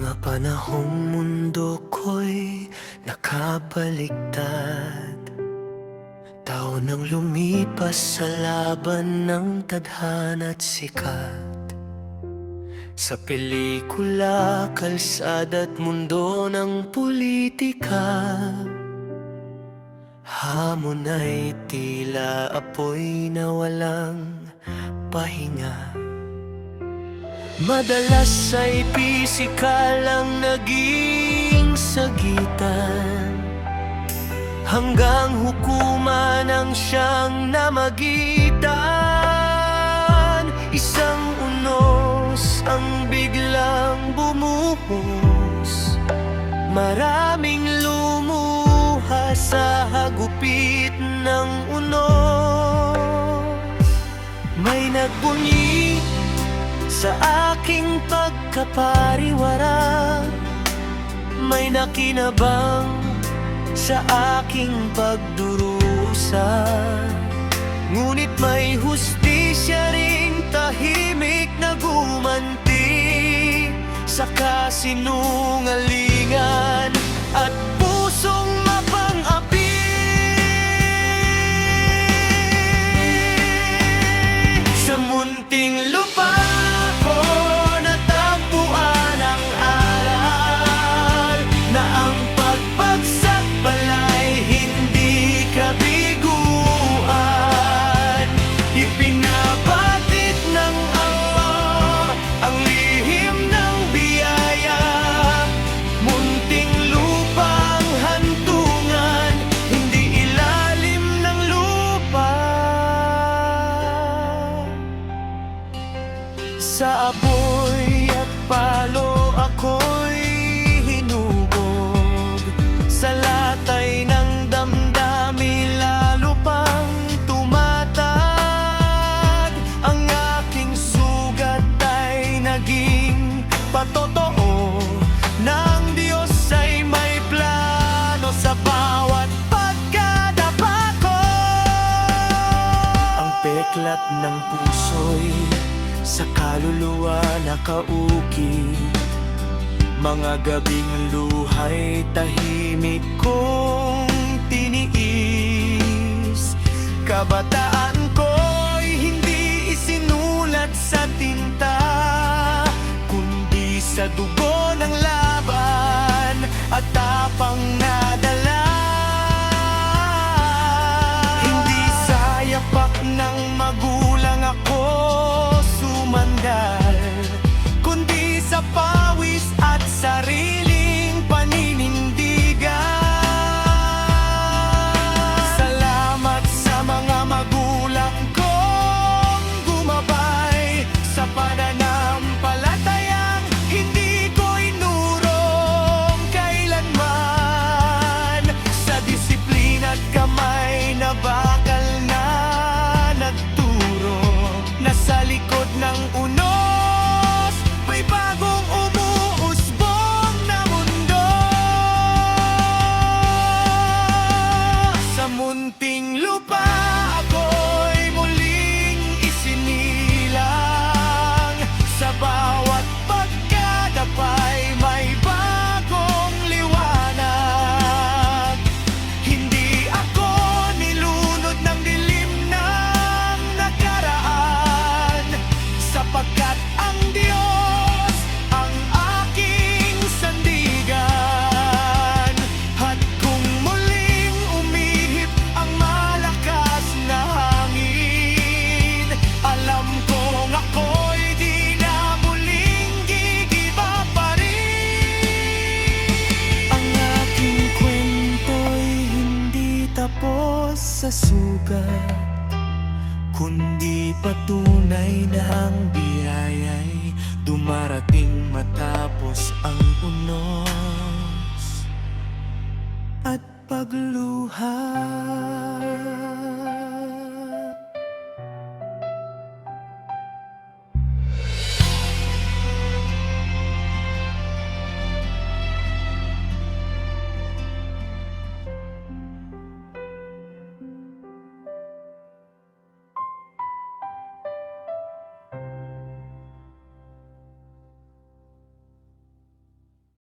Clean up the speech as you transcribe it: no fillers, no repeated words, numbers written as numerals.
Mga panahong mundo ko'y nakabaliktad, taon nang lumipas sa laban ng tadhana at sikat. Sa pelikula, kalsada at mundo ng politika, hamon ay tila apoy na walang pahinga. Madalas ay pisikal ang naging sagitan, hanggang hukuman ang siyang namagitan. Isang unos ang biglang bumuhos, maraming lumuha sa hagupit ng unos. May nagbunyi sa aking pagkapariwara, may nakinabang sa aking pagdurusa. Ngunit may hustisya ring tahimik na gumanti sa kasinungalingan at pusong mapang-api. Sa munting lupa sa apoy at palo ako'y hinubog, sa latay ng damdamin lalo pang tumatag. Ang aking sugat ay naging patotoo, ng Diyos ay may plano sa bawat pagkadapa ko. Ang peklat ng puso'y sa kaluluwa nakaukit, mga gabing luhay tahimik kong tiniis. Kabataan ko'y hindi isinulat sa tinta, kundi sa dugo ng laban at tapang nadala. Hindi sa yapak ng magulang ako sumandal, kundi sa pawis at sariling paninindigan. Salamat sa mga magulang kong gumabay sa pananampalatayang hindi ko inurong kailanman. Sa disiplina at kamay na bakal na nagturo, nasa likod ng unos may bagong umuusbong na mundo. Sa munting lupa ako'y muling isinilang, sa bawat pagkadapay may bagong liwanag. Hindi ako nilunod ng dilim ng nakaraan, sapagkat ang Diyos ang aking sandigan. At kung muling umihip ang malakas na hangin, alam kong ako'y di na muling gigiba pa rin. Ang aking kwento'y hindi tapos sa sugat, kundi patunay na ang biyaya'y dumarating matapos ang